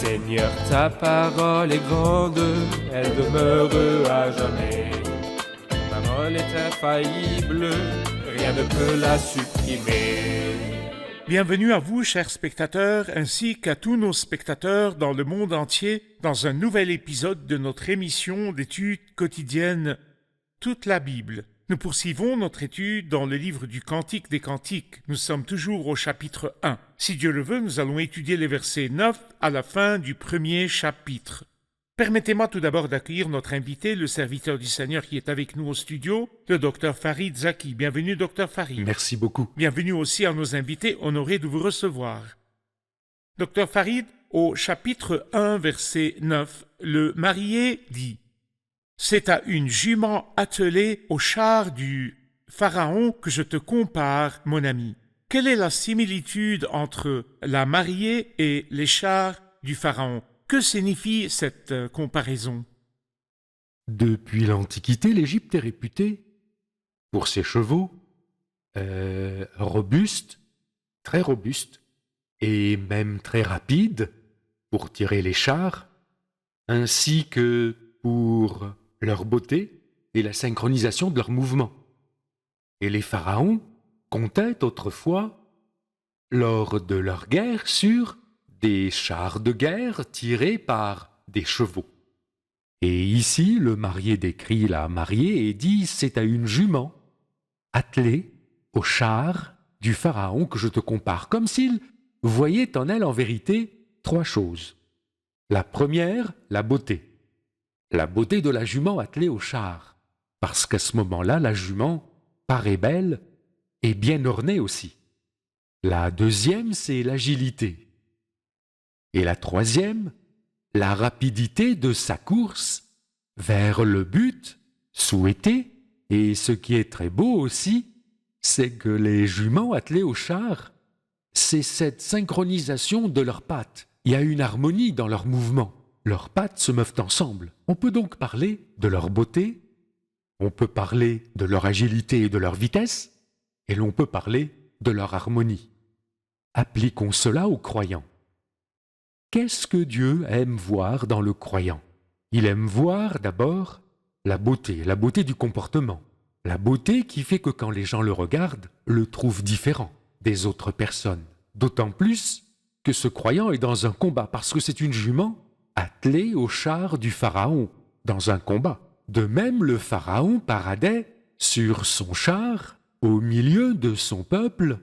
Seigneur, ta parole est grande, elle demeure à jamais. Ta parole est infaillible, rien ne peut la supprimer. Bienvenue à vous, chers spectateurs, ainsi qu'à tous nos spectateurs dans le monde entier, dans un nouvel épisode de notre émission d'études quotidiennes Toute la Bible. Nous poursuivons notre étude dans le livre du Cantique des Cantiques. Nous sommes toujours au chapitre 1. Si Dieu le veut, nous allons étudier les versets 9 à la fin du premier chapitre. Permettez-moi tout d'abord d'accueillir notre invité, le serviteur du Seigneur qui est avec nous au studio, le Dr Farid Zaki. Bienvenue, Dr Farid. Merci beaucoup. Bienvenue aussi à nos invités, honorés de vous recevoir. Dr Farid, au chapitre 1, verset 9, le marié dit « C'est à une jument attelée au char du Pharaon que je te compare, mon ami. » Quelle est la similitude entre la mariée et les chars du Pharaon? Que signifie cette comparaison? Depuis l'Antiquité, l'Égypte est réputée pour ses chevaux robustes, très robustes, et même très rapides pour tirer les chars, ainsi que pour leur beauté et la synchronisation de leurs mouvements. Et les pharaons comptaient autrefois, lors de leur guerre, sur des chars de guerre tirés par des chevaux. Et ici, le marié décrit la mariée et dit « C'est à une jument attelée au char du Pharaon que je te compare », comme s'il voyait en elle en vérité trois choses. La première, la beauté. La beauté de la jument attelée au char, parce qu'à ce moment-là, la jument paraît belle et bien ornée aussi. La deuxième, c'est l'agilité. Et la troisième, la rapidité de sa course vers le but souhaité. Et ce qui est très beau aussi, c'est que les juments attelés au char, c'est cette synchronisation de leurs pattes. Il y a une harmonie dans leurs mouvements. Leurs pattes se meuvent ensemble. On peut donc parler de leur beauté, on peut parler de leur agilité et de leur vitesse, et l'on peut parler de leur harmonie. Appliquons cela aux croyants. Qu'est-ce que Dieu aime voir dans le croyant? Il aime voir d'abord la beauté du comportement. La beauté qui fait que quand les gens le regardent, le trouvent différent des autres personnes. D'autant plus que ce croyant est dans un combat, parce que c'est une jument attelée au char du Pharaon, dans un combat. De même, le Pharaon paradait sur son char, au milieu de son peuple,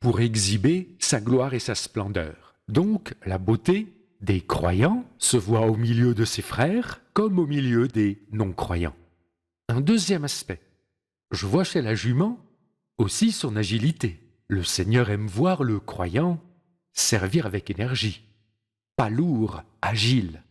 pour exhiber sa gloire et sa splendeur. Donc, la beauté des croyants se voit au milieu de ses frères comme au milieu des non-croyants. Un deuxième aspect. Je vois chez la jument aussi son agilité. Le Seigneur aime voir le croyant servir avec énergie, pas lourd, agile.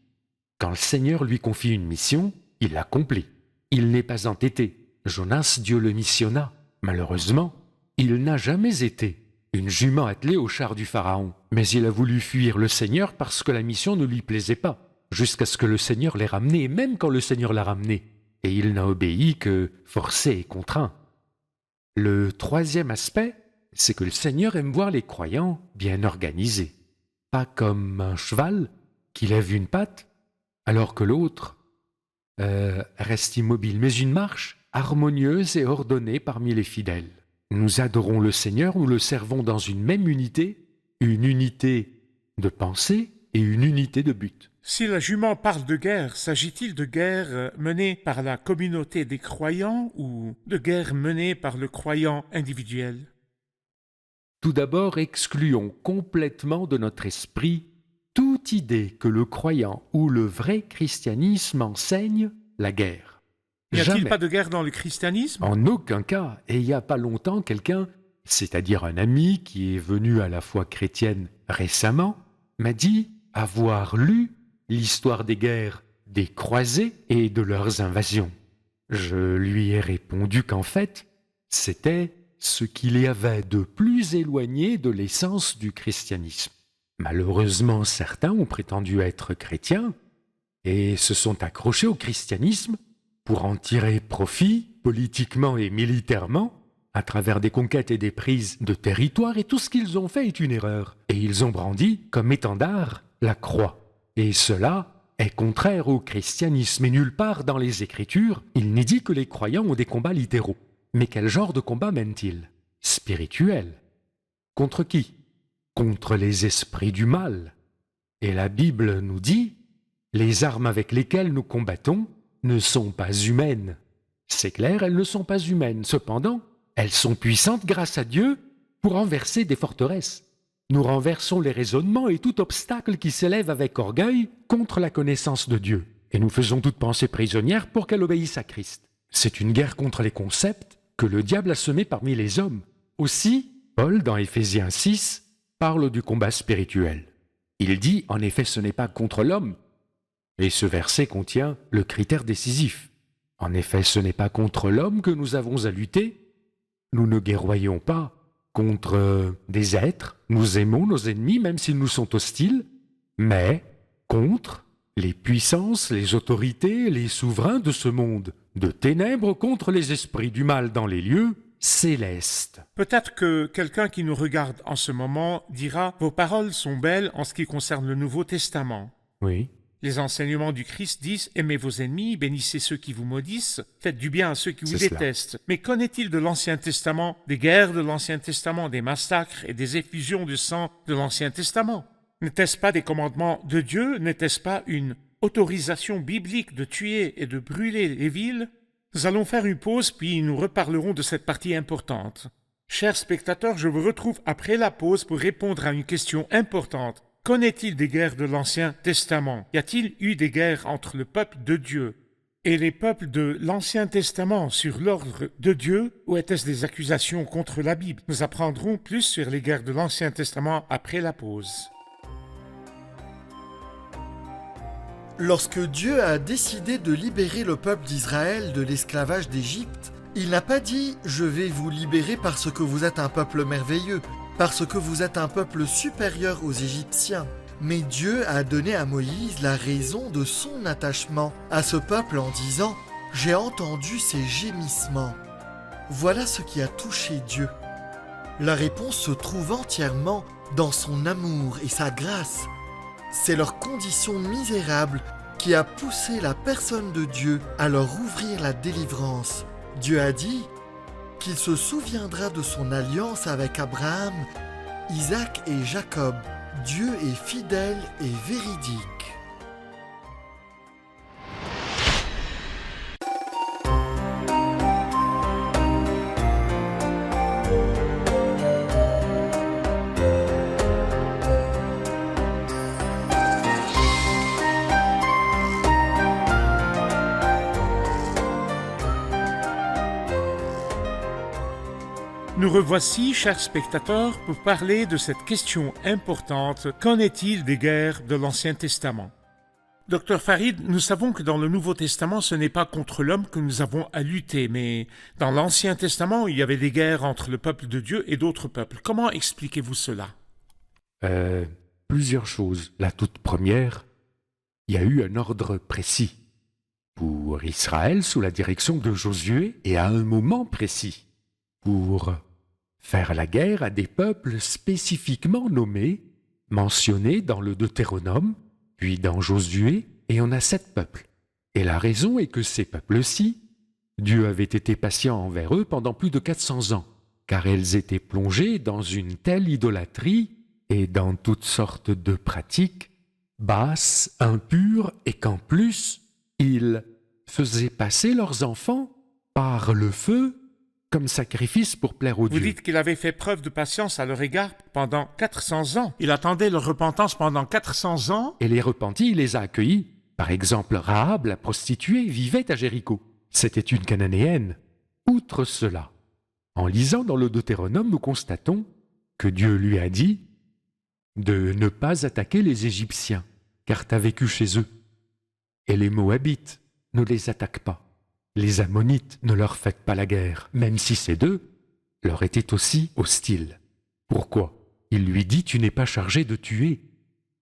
Quand le Seigneur lui confie une mission, il l'accomplit. Il n'est pas entêté. Jonas, Dieu le missionna. Malheureusement, il n'a jamais été une jument attelée au char du Pharaon. Mais il a voulu fuir le Seigneur parce que la mission ne lui plaisait pas, jusqu'à ce que le Seigneur l'ait ramené, et même quand le Seigneur l'a ramené. Et il n'a obéi que forcé et contraint. Le troisième aspect, c'est que le Seigneur aime voir les croyants bien organisés. Pas comme un cheval qui lève une patte, alors que l'autre reste immobile, mais une marche harmonieuse et ordonnée parmi les fidèles. Nous adorons le Seigneur, nous le servons dans une même unité, une unité de pensée et une unité de but. Si la jument parle de guerre, s'agit-il de guerre menée par la communauté des croyants ou de guerre menée par le croyant individuel? Tout d'abord, excluons complètement de notre esprit toute idée que le croyant ou le vrai christianisme enseigne la guerre. N'y a-t-il Jamais. pas de guerre dans le christianisme? En aucun cas. Et il n'y a pas longtemps, quelqu'un, c'est-à-dire un ami qui est venu à la foi chrétienne récemment, m'a dit avoir lu l'histoire des guerres des croisés et de leurs invasions. Je lui ai répondu qu'en fait, c'était ce qu'il y avait de plus éloigné de l'essence du christianisme. Malheureusement, certains ont prétendu être chrétiens et se sont accrochés au christianisme pour en tirer profit politiquement et militairement à travers des conquêtes et des prises de territoire, et tout ce qu'ils ont fait est une erreur. Et ils ont brandi comme étendard la croix. Et cela est contraire au christianisme, et nulle part dans les Écritures, il n'est dit que les croyants ont des combats littéraux. Mais quel genre de combat mènent-ils? Spirituels. Contre qui? Contre les esprits du mal. Et la Bible nous dit, les armes avec lesquelles nous combattons ne sont pas humaines. C'est clair, elles ne sont pas humaines. Cependant, elles sont puissantes grâce à Dieu pour renverser des forteresses. Nous renversons les raisonnements et tout obstacle qui s'élève avec orgueil contre la connaissance de Dieu. Et nous faisons toute pensée prisonnière pour qu'elle obéisse à Christ. C'est une guerre contre les concepts que le diable a semés parmi les hommes. Aussi, Paul, dans Éphésiens 6, parle du combat spirituel. Il dit, en effet, ce n'est pas contre l'homme. Et ce verset contient le critère décisif. En effet, ce n'est pas contre l'homme que nous avons à lutter. Nous ne guerroyons pas contre des êtres, nous aimons nos ennemis même s'ils nous sont hostiles, mais contre les puissances, les autorités, les souverains de ce monde, de ténèbres contre les esprits du mal dans les lieux célestes. Peut-être que quelqu'un qui nous regarde en ce moment dira « Vos paroles sont belles en ce qui concerne le Nouveau Testament. » Oui, Les enseignements du Christ disent « Aimez vos ennemis, bénissez ceux qui vous maudissent, faites du bien à ceux qui vous C'est cela. détestent. » Mais qu'en est-il de l'Ancien Testament, des guerres de l'Ancien Testament, des massacres et des effusions de sang de l'Ancien Testament? N'était-ce pas des commandements de Dieu? N'était-ce pas une autorisation biblique de tuer et de brûler les villes? Nous allons faire une pause, puis nous reparlerons de cette partie importante. Chers spectateurs, je vous retrouve après la pause pour répondre à une question importante. Qu'en est-il des guerres de l'Ancien Testament? Y a-t-il eu des guerres entre le peuple de Dieu et les peuples de l'Ancien Testament sur l'ordre de Dieu, ou étaient-ce des accusations contre la Bible? Nous apprendrons plus sur les guerres de l'Ancien Testament après la pause. Lorsque Dieu a décidé de libérer le peuple d'Israël de l'esclavage d'Égypte, il n'a pas dit « Je vais vous libérer parce que vous êtes un peuple merveilleux, parce que vous êtes un peuple supérieur aux Égyptiens ». Mais Dieu a donné à Moïse la raison de son attachement à ce peuple en disant « J'ai entendu ses gémissements ». Voilà ce qui a touché Dieu. La réponse se trouve entièrement dans son amour et sa grâce. C'est leur condition misérable qui a poussé la personne de Dieu à leur ouvrir la délivrance. Dieu a dit qu'il se souviendra de son alliance avec Abraham, Isaac et Jacob. Dieu est fidèle et véridique. Nous revoici, chers spectateurs, pour parler de cette question importante. Qu'en est-il des guerres de l'Ancien Testament? Docteur Farid, nous savons que dans le Nouveau Testament, ce n'est pas contre l'homme que nous avons à lutter, mais dans l'Ancien Testament, il y avait des guerres entre le peuple de Dieu et d'autres peuples. Comment expliquez-vous cela? Plusieurs choses. La toute première, il y a eu un ordre précis pour Israël sous la direction de Josué et à un moment précis pour faire la guerre à des peuples spécifiquement nommés, mentionnés dans le Deutéronome, puis dans Josué, et on a 7 peuples. Et la raison est que ces peuples-ci, Dieu avait été patient envers eux pendant plus de 400 ans, car elles étaient plongées dans une telle idolâtrie et dans toutes sortes de pratiques basses, impures, et qu'en plus, ils faisaient passer leurs enfants par le feu comme sacrifice pour plaire aux Vous dieux. dites qu'il avait fait preuve de patience à leur égard pendant 400 ans. Il attendait leur repentance pendant 400 ans. Et les repentis, il les a accueillis. Par exemple, Rahab, la prostituée, vivait à Jéricho. C'était une Cananéenne. Outre cela, en lisant dans le Deutéronome, nous constatons que Dieu lui a dit de ne pas attaquer les Égyptiens, car tu as vécu chez eux. Et les Moabites, ne les attaque pas. Les Ammonites, ne leur faites pas la guerre, même si ces deux leur étaient aussi hostiles. Pourquoi? Il lui dit, tu n'es pas chargé de tuer,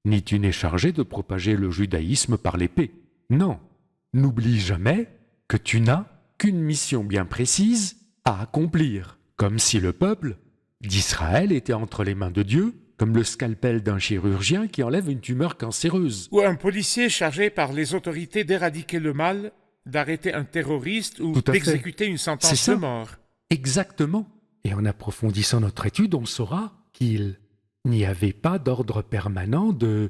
ni tu n'es chargé de propager le judaïsme par l'épée. Non, n'oublie jamais que tu n'as qu'une mission bien précise à accomplir, comme si le peuple d'Israël était entre les mains de Dieu comme le scalpel d'un chirurgien qui enlève une tumeur cancéreuse. Ou un policier chargé par les autorités d'éradiquer le mal, d'arrêter un terroriste ou Tout à fait. d'exécuter une C'est sentence ça. de mort. Exactement. Et en approfondissant notre étude, on saura qu'il n'y avait pas d'ordre permanent de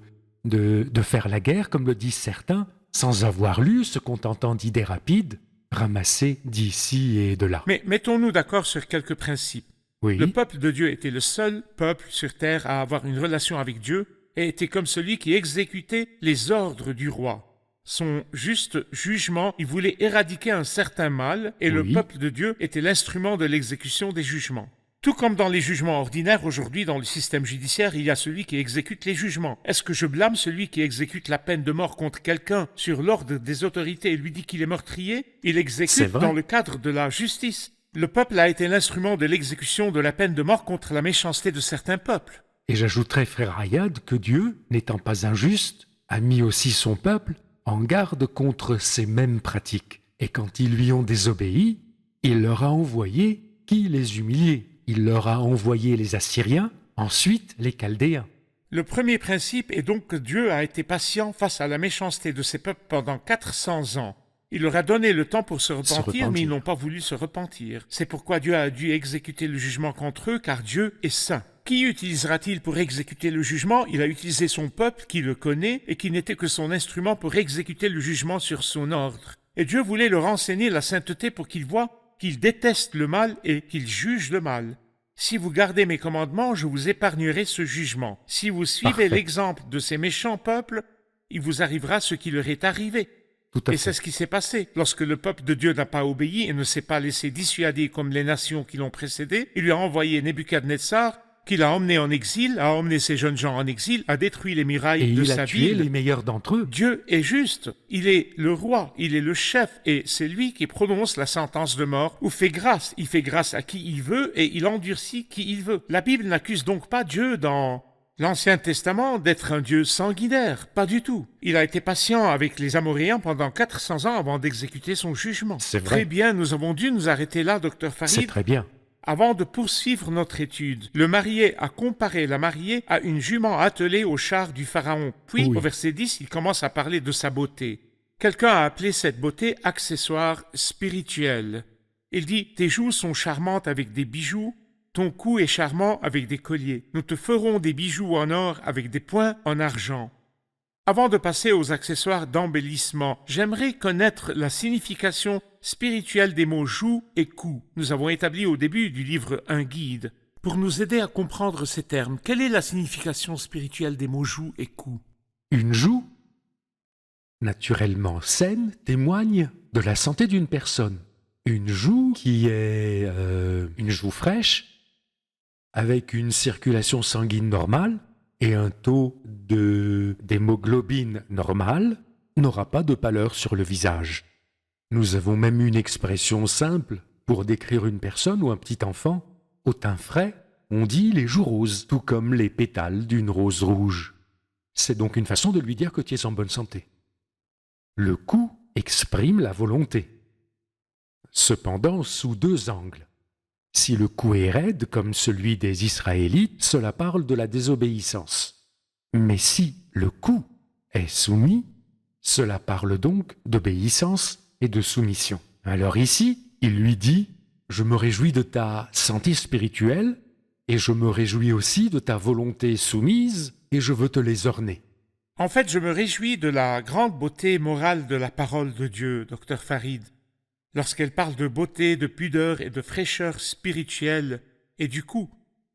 faire la guerre, comme le disent certains, sans avoir lu, se contentant d'idées rapides, ramassées d'ici et de là. Mais mettons-nous d'accord sur quelques principes. Oui, Le peuple de Dieu était le seul peuple sur terre à avoir une relation avec Dieu et était comme celui qui exécutait les ordres du roi. Son juste jugement, il voulait éradiquer un certain mal et le Oui. peuple de Dieu était l'instrument de l'exécution des jugements. Tout comme dans les jugements ordinaires, aujourd'hui dans le système judiciaire, il y a celui qui exécute les jugements. Est-ce que je blâme celui qui exécute la peine de mort contre quelqu'un sur l'ordre des autorités et lui dit qu'il est meurtrier? Il C'est exécute vrai. dans le cadre de la justice. Le peuple a été l'instrument de l'exécution de la peine de mort contre la méchanceté de certains peuples. et j'ajouterai, frère Ayad, que Dieu, n'étant pas injuste, a mis aussi son peuple en garde contre ces mêmes pratiques. Et quand ils lui ont désobéi, il leur a envoyé qui les humiliait. Il leur a envoyé les Assyriens, ensuite les Chaldéens. Le premier principe est donc que Dieu a été patient face à la méchanceté de ses peuples pendant 400 ans. Il leur a donné le temps pour se repentir, mais ils n'ont pas voulu se repentir. C'est pourquoi Dieu a dû exécuter le jugement contre eux, car Dieu est saint. Qui utilisera-t-il pour exécuter le jugement? Il a utilisé son peuple qui le connaît et qui n'était que son instrument pour exécuter le jugement sur son ordre. Et Dieu voulait leur enseigner la sainteté pour qu'ils voient qu'il déteste le mal et qu'il juge le mal. Si vous gardez mes commandements, je vous épargnerai ce jugement. Si vous suivez Parfait. l'exemple de ces méchants peuples, il vous arrivera ce qui leur est arrivé. Tout à Et fait. c'est ce qui s'est passé. Lorsque le peuple de Dieu n'a pas obéi et ne s'est pas laissé dissuader comme les nations qui l'ont précédé, il lui a envoyé Nebuchadnezzar, qui l'a emmené en exil, a emmené ces jeunes gens en exil, a détruit les murailles Et de il sa a tué ville. les meilleurs d'entre eux. Dieu est juste. Il est le roi, il est le chef, et c'est lui qui prononce la sentence de mort ou fait grâce. Il fait grâce à qui il veut et il endurcit qui il veut. La Bible n'accuse donc pas Dieu dans l'Ancien Testament d'être un Dieu sanguinaire, pas du tout. Il a été patient avec les Amoréens pendant 400 ans avant d'exécuter son jugement. C'est vrai. Très bien, nous avons dû nous arrêter là, docteur C'est Farid. très bien. Avant de poursuivre notre étude, le marié a comparé la mariée à une jument attelée au char du pharaon. Puis, Oui. au verset 10, il commence à parler de sa beauté. Quelqu'un a appelé cette beauté accessoire spirituel. Il dit, tes joues sont charmantes avec des bijoux, ton cou est charmant avec des colliers. Nous te ferons des bijoux en or avec des points en argent. Avant de passer aux accessoires d'embellissement, j'aimerais connaître la signification spirituelle des mots joue et cou. Nous avons établi au début du livre un guide. Pour nous aider à comprendre ces termes, quelle est la signification spirituelle des mots joue et cou? Une joue, naturellement saine, témoigne de la santé d'une personne. Une joue qui est une joue fraîche, avec une circulation sanguine normale et un taux d'hémoglobine normal, n'aura pas de pâleur sur le visage. Nous avons même une expression simple pour décrire une personne ou un petit enfant. Au teint frais, on dit les joues roses, tout comme les pétales d'une rose rouge. C'est donc une façon de lui dire que tu es en bonne santé. Le cou exprime la volonté. Cependant, sous deux angles. Si le cou est raide, comme celui des Israélites, cela parle de la désobéissance. Mais si le cou est soumis, cela parle donc d'obéissance et de soumission. Alors ici, il lui dit « Je me réjouis de ta santé spirituelle et je me réjouis aussi de ta volonté soumise et je veux te les orner. » En fait, je me réjouis de la grande beauté morale de la parole de Dieu, docteur Farid. Lorsqu'elle parle de beauté, de pudeur et de fraîcheur spirituelle, et du coup,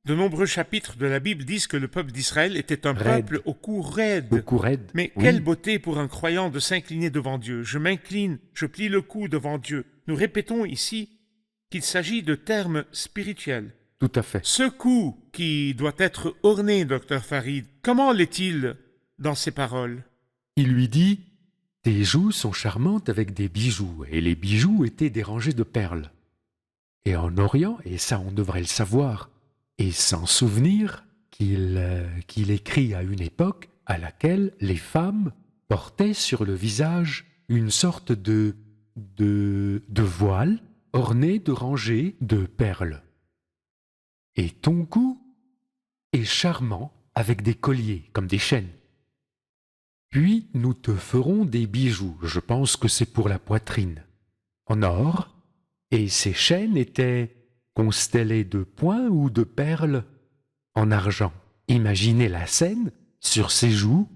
de nombreux chapitres de la Bible disent que le peuple d'Israël était un Raide. peuple au cou raide. Le cou raide. Mais oui. quelle beauté pour un croyant de s'incliner devant Dieu. Je m'incline, je plie le cou devant Dieu. Nous répétons ici qu'il s'agit de termes spirituels. Tout à fait. Ce cou qui doit être orné, docteur Farid, comment l'est-il dans ces paroles? Il lui dit « Tes joues sont charmantes avec des bijoux, et les bijoux étaient des rangées de perles. » Et en Orient, et ça on devrait le savoir, et s'en souvenir qu'il écrit à une époque à laquelle les femmes portaient sur le visage une sorte de voile orné de rangées de perles. Et ton cou est charmant avec des colliers, comme des chaînes. Puis nous te ferons des bijoux, je pense que c'est pour la poitrine, en or, et ces chaînes étaient constellées de points ou de perles en argent. Imaginez la scène, sur ses joues,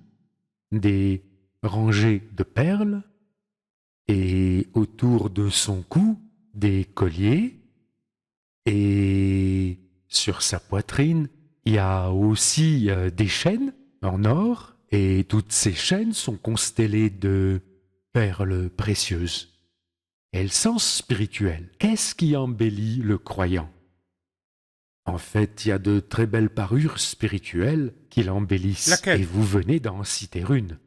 des rangées de perles, et autour de son cou, des colliers, et sur sa poitrine, il y a aussi des chaînes en or, et toutes ces chaînes sont constellées de perles précieuses. Et le sens spirituel, qu'est-ce qui embellit le croyant? En fait, il y a de très belles parures spirituelles qui l'embellissent. Laquelle? Et vous venez d'en citer une.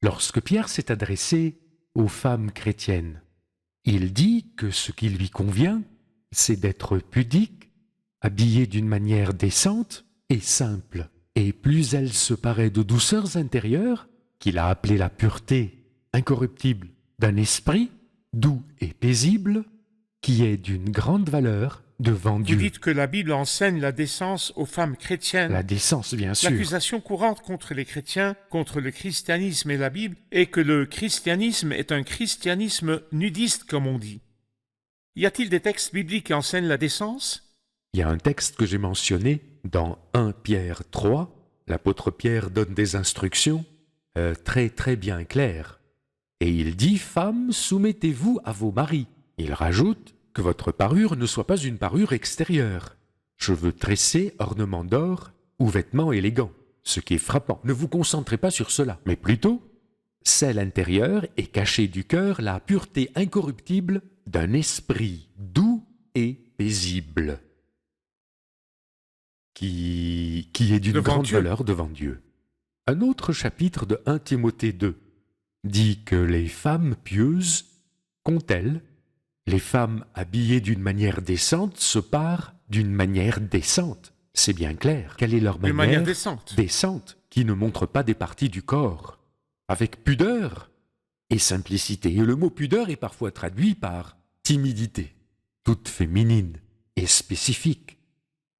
Lorsque Pierre s'est adressé aux femmes chrétiennes, il dit que ce qui lui convient, c'est d'être pudique, habillée d'une manière décente et simple. Et plus elle se paraît de douceurs intérieures, qu'il a appelée la pureté incorruptible d'un esprit, doux et paisible, qui est d'une grande valeur devant Vous Dieu. dites que la Bible enseigne la décence aux femmes chrétiennes. La décence, bien sûr. L'accusation courante contre les chrétiens, contre le christianisme et la Bible, est que le christianisme est un christianisme nudiste, comme on dit. Y a-t-il des textes bibliques qui enseignent la décence? Il y a un texte que j'ai mentionné dans 1 Pierre 3. L'apôtre Pierre donne des instructions très très bien claires. Et il dit « Femmes, soumettez-vous à vos maris ». Il rajoute que votre parure ne soit pas une parure extérieure. Cheveux tressés, ornements d'or ou vêtements élégants. Ce qui est frappant. Ne vous concentrez pas sur cela, mais plutôt celle intérieure et cachée du cœur la pureté incorruptible d'un esprit doux et paisible, qui est d'une Devant grande Dieu. valeur devant Dieu. Un autre chapitre de 1 Timothée 2 dit que les femmes pieuses, qu'ont-elles? Les femmes habillées d'une manière décente se parent d'une manière décente. C'est bien clair. Quelle est leur D'une manière décente. décente, qui ne montre pas des parties du corps, avec pudeur et simplicité. Et le mot pudeur est parfois traduit par timidité, toute féminine et spécifique.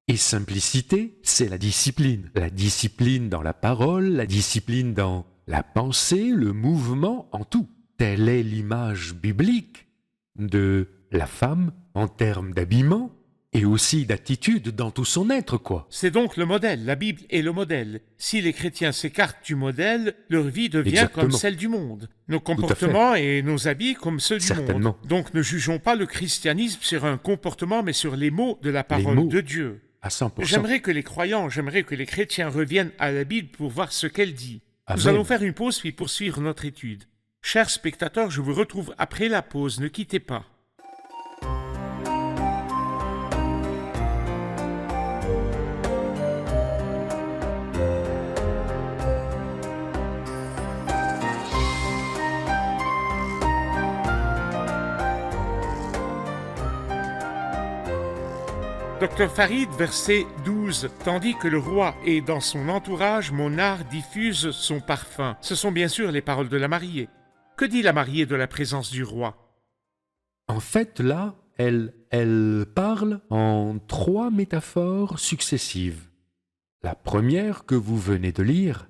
Et simplicité, c'est la discipline. La discipline dans la parole, la discipline dans la pensée, le mouvement, en tout. Telle est l'image biblique de la femme en termes d'habillement et aussi d'attitude dans tout son être, quoi. C'est donc le modèle, la Bible est le modèle. Si les chrétiens s'écartent du modèle, leur vie devient Exactement. comme celle du monde. Nos comportements et nos habits comme ceux du Certainement. monde. Donc ne jugeons pas le christianisme sur un comportement, mais sur les mots de la parole mots. de Dieu. À 100%. J'aimerais que les croyants, j'aimerais que les chrétiens reviennent à la Bible pour voir ce qu'elle dit. Nous Amen. allons faire une pause puis poursuivre notre étude. Chers spectateurs, je vous retrouve après la pause, ne quittez pas. Docteur Farid, verset 12. Tandis que le roi et dans son entourage, mon art diffuse son parfum. Ce sont bien sûr les paroles de la mariée. Que dit la mariée de la présence du roi? En fait, là, elle parle en 3 métaphores successives. La première que vous venez de lire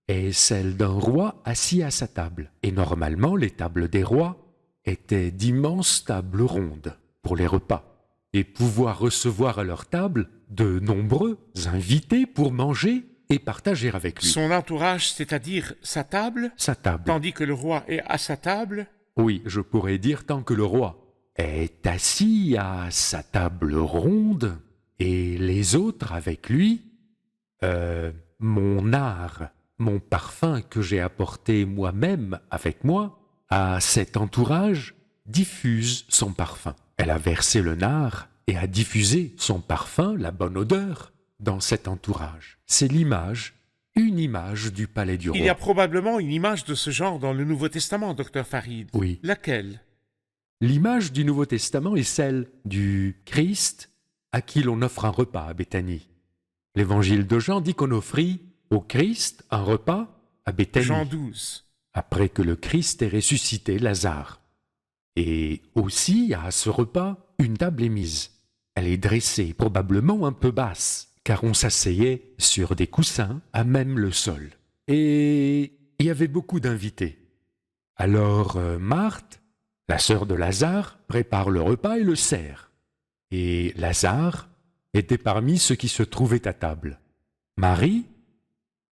est celle d'un roi assis à sa table. Et normalement, les tables des rois étaient d'immenses tables rondes pour les repas, et pouvoir recevoir à leur table de nombreux invités pour manger et partager avec lui. Son entourage, c'est-à-dire sa table, Sa table. tandis que le roi est à sa table. Oui, je pourrais dire tant que le roi est assis à sa table ronde et les autres avec lui, mon art, mon parfum que j'ai apporté moi-même avec moi, à cet entourage diffuse son parfum. Elle a versé le nard et a diffusé son parfum, la bonne odeur, dans cet entourage. C'est l'image, une image du palais du roi. Il y a probablement une image de ce genre dans le Nouveau Testament, docteur Farid. Oui. Laquelle? L'image du Nouveau Testament est celle du Christ à qui l'on offre un repas à Béthanie. L'évangile de Jean dit qu'on offrit au Christ un repas à Béthanie, Jean 12. après que le Christ ait ressuscité Lazare. Et aussi, à ce repas, une table est mise. Elle est dressée, probablement un peu basse, car on s'asseyait sur des coussins à même le sol. Et il y avait beaucoup d'invités. Alors Marthe, la sœur de Lazare, prépare le repas et le sert. Et Lazare était parmi ceux qui se trouvaient à table. Marie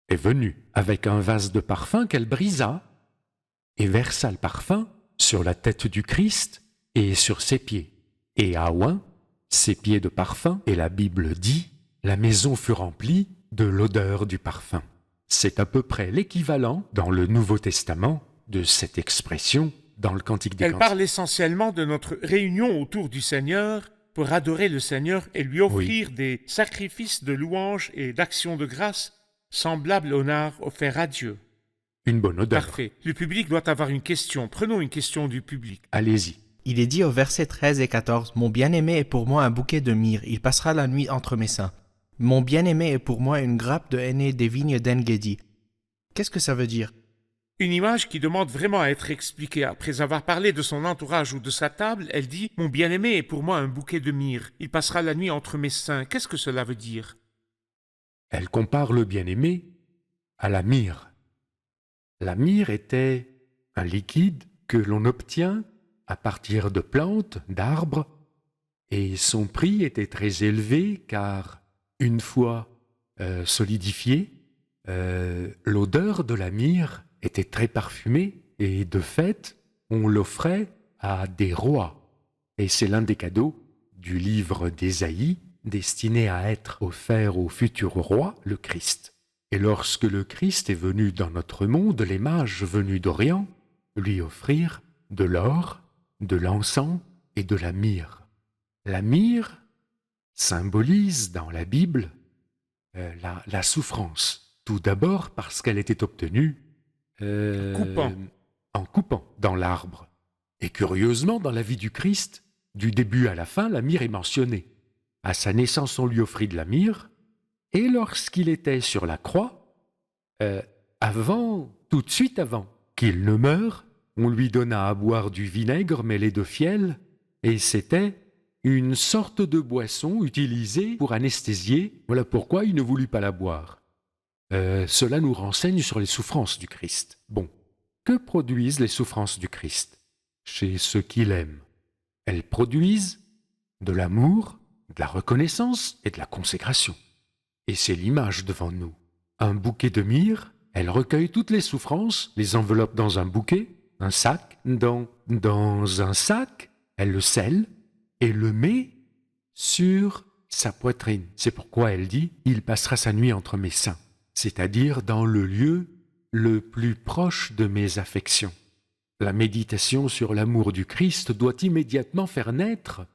est venue avec un vase de parfum qu'elle brisa et versa le parfum sur la tête du Christ et sur ses pieds. Et à oint ses pieds de parfum, et la Bible dit, la maison fut remplie de l'odeur du parfum. C'est à peu près l'équivalent dans le Nouveau Testament de cette expression dans le Cantique des Elle Cantiques. parle essentiellement de notre réunion autour du Seigneur pour adorer le Seigneur et lui offrir des sacrifices de louange et d'actions de grâce semblables au nard offert à Dieu. Une bonne odeur. Parfait. Le public doit avoir une question. Prenons une question du public. Allez-y. Il est dit au verset 13 et 14, « Mon bien-aimé est pour moi un bouquet de myrrhe, il passera la nuit entre mes seins. Mon bien-aimé est pour moi une grappe de henné des vignes d'Engedi. » Qu'est-ce que ça veut dire? Une image qui demande vraiment à être expliquée. Après avoir parlé de son entourage ou de sa table, elle dit « Mon bien-aimé est pour moi un bouquet de myrrhe. Il passera la nuit entre mes seins. » Qu'est-ce que cela veut dire? Elle compare le bien-aimé à la myrrhe. La myrrhe était un liquide que l'on obtient à partir de plantes, d'arbres, et son prix était très élevé car, une fois solidifié, l'odeur de la myrrhe était très parfumée et de fait, on l'offrait à des rois. Et c'est l'un des cadeaux du livre d'Ésaïe destiné à être offert au futur roi, le Christ. Et lorsque le Christ est venu dans notre monde, les mages venus d'Orient lui offrirent de l'or, de l'encens et de la myrrhe. La myrrhe symbolise dans la Bible la souffrance. Tout d'abord parce qu'elle était obtenue en coupant dans l'arbre. Et curieusement, dans la vie du Christ, du début à la fin, la myrrhe est mentionnée. À sa naissance, on lui offrit de la myrrhe, et lorsqu'il était sur la croix, tout de suite avant qu'il ne meure, on lui donna à boire du vinaigre mêlé de fiel, et c'était une sorte de boisson utilisée pour anesthésier. Voilà pourquoi il ne voulut pas la boire. Cela nous renseigne sur les souffrances du Christ. Bon, que produisent les souffrances du Christ chez ceux qui l'aiment? Elles produisent de l'amour, de la reconnaissance et de la consécration. Et c'est l'image devant nous. Un bouquet de myrrhe, elle recueille toutes les souffrances, les enveloppe dans un bouquet, un sac, dans un sac, elle le scelle et le met sur sa poitrine. C'est pourquoi elle dit « Il passera sa nuit entre mes seins », c'est-à-dire dans le lieu le plus proche de mes affections. La méditation sur l'amour du Christ doit immédiatement faire naître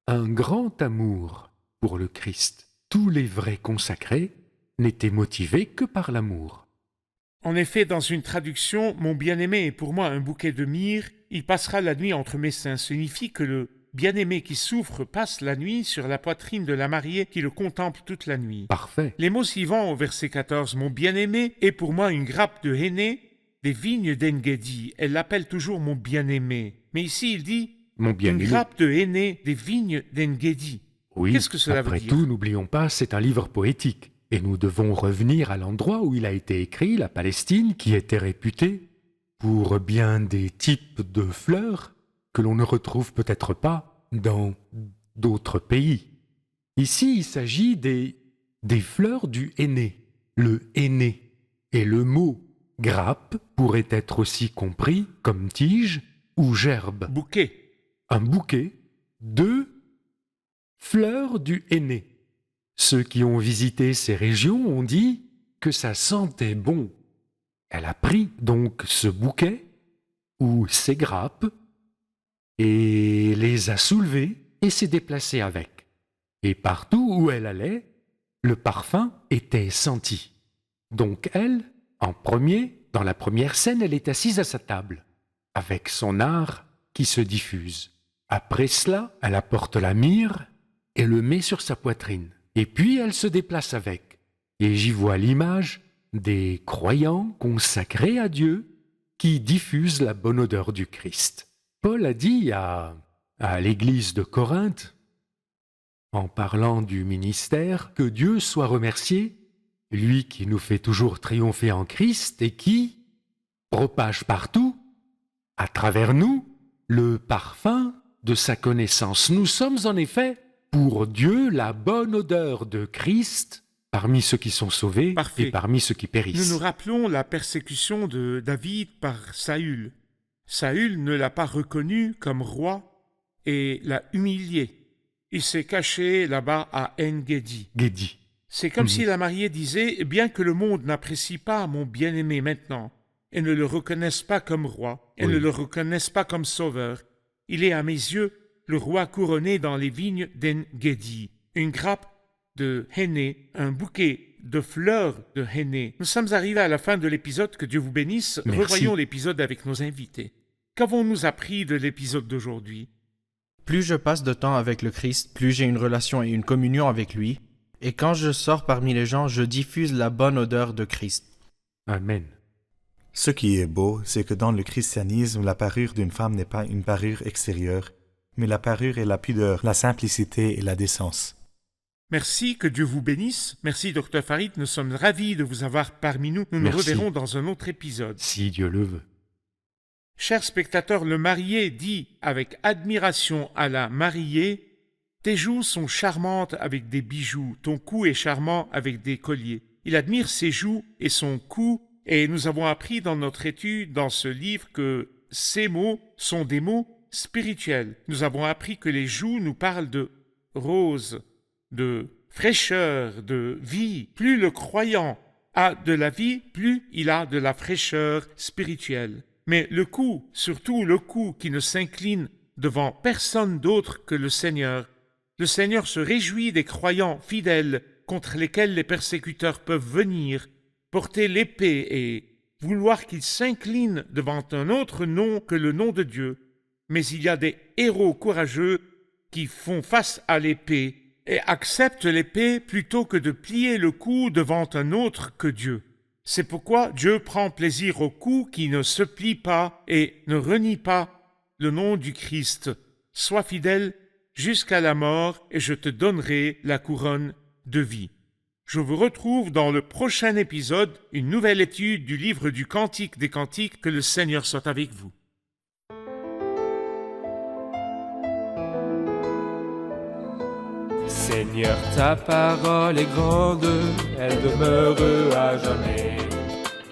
un grand amour pour le Christ. Tous les vrais consacrés n'étaient motivés que par l'amour. En effet, dans une traduction, « Mon bien-aimé est pour moi un bouquet de myrrhe, il passera la nuit entre mes seins » signifie que le bien-aimé qui souffre passe la nuit sur la poitrine de la mariée qui le contemple toute la nuit. Parfait. Les mots suivants au verset 14, « Mon bien-aimé est pour moi une grappe de henné des vignes d'Engedi ». Elle l'appelle toujours « mon bien-aimé ». Mais ici, il dit Mon une bien-aimé. grappe de henné des vignes d'Engedi. Oui, Qu'est-ce que cela veut après dire? tout, n'oublions pas, c'est un livre poétique. Et nous devons revenir à l'endroit où il a été écrit, la Palestine, qui était réputée pour bien des types de fleurs que l'on ne retrouve peut-être pas dans d'autres pays. Ici, il s'agit des fleurs du henné, le henné. Et le mot grappe pourrait être aussi compris comme tige ou gerbe. Bouquet. Un bouquet de fleurs du henné. Ceux qui ont visité ces régions ont dit que ça sentait bon. Elle a pris donc ce bouquet ou ces grappes et les a soulevées et s'est déplacée avec. Et partout où elle allait, le parfum était senti. Donc elle, en premier, dans la première scène, elle est assise à sa table, avec son art qui se diffuse. Après cela, elle apporte la myrrhe et le met sur sa poitrine. Et puis elle se déplace avec. Et j'y vois l'image des croyants consacrés à Dieu qui diffusent la bonne odeur du Christ. Paul a dit à l'église de Corinthe, en parlant du ministère, que Dieu soit remercié, lui qui nous fait toujours triompher en Christ et qui propage partout, à travers nous, le parfum de sa connaissance. Nous sommes en effet, pour Dieu, la bonne odeur de Christ parmi ceux qui sont sauvés Parfait. et parmi ceux qui périssent. Nous nous rappelons la persécution de David par Saül. Saül ne l'a pas reconnu comme roi et l'a humilié. Il s'est caché là-bas à En-Gedi. Guédi. C'est comme si la mariée disait « Bien que le monde n'apprécie pas mon bien-aimé maintenant, et ne le reconnaisse pas comme roi, et Oui. ne le reconnaisse pas comme sauveur, il est à mes yeux le roi couronné dans les vignes d'En-Gedi, une grappe de henné, un bouquet de fleurs de henné. » Nous sommes arrivés à la fin de l'épisode, que Dieu vous bénisse. Merci. Revoyons l'épisode avec nos invités. Qu'avons-nous appris de l'épisode d'aujourd'hui? Plus je passe de temps avec le Christ, plus j'ai une relation et une communion avec lui. Et quand je sors parmi les gens, je diffuse la bonne odeur de Christ. Amen. Ce qui est beau, c'est que dans le christianisme, la parure d'une femme n'est pas une parure extérieure, mais la parure est la pudeur, la simplicité et la décence. Merci, que Dieu vous bénisse. Merci, Dr Farid. Nous sommes ravis de vous avoir parmi nous. Nous nous Merci. reverrons dans un autre épisode. Si Dieu le veut. Chers spectateurs, le marié dit avec admiration à la mariée: tes joues sont charmantes avec des bijoux, ton cou est charmant avec des colliers. Il admire ses joues et son cou, et nous avons appris dans notre étude, dans ce livre, que ces mots sont des mots spirituels. Nous avons appris que les joues nous parlent de rose, de fraîcheur, de vie. Plus le croyant a de la vie, plus il a de la fraîcheur spirituelle. Mais le cou, surtout le cou qui ne s'incline devant personne d'autre que le Seigneur se réjouit des croyants fidèles contre lesquels les persécuteurs peuvent venir, porter l'épée et vouloir qu'ils s'inclinent devant un autre nom que le nom de Dieu. Mais il y a des héros courageux qui font face à l'épée et acceptent l'épée plutôt que de plier le cou devant un autre que Dieu. C'est pourquoi Dieu prend plaisir au cou qui ne se plie pas et ne renie pas le nom du Christ. Sois fidèle jusqu'à la mort et je te donnerai la couronne de vie. Je vous retrouve dans le prochain épisode, une nouvelle étude du livre du Cantique des Cantiques. Que le Seigneur soit avec vous. Seigneur, ta parole est grande, elle demeure à jamais.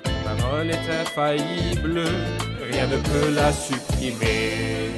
Ta parole est infaillible, rien ne peut la supprimer.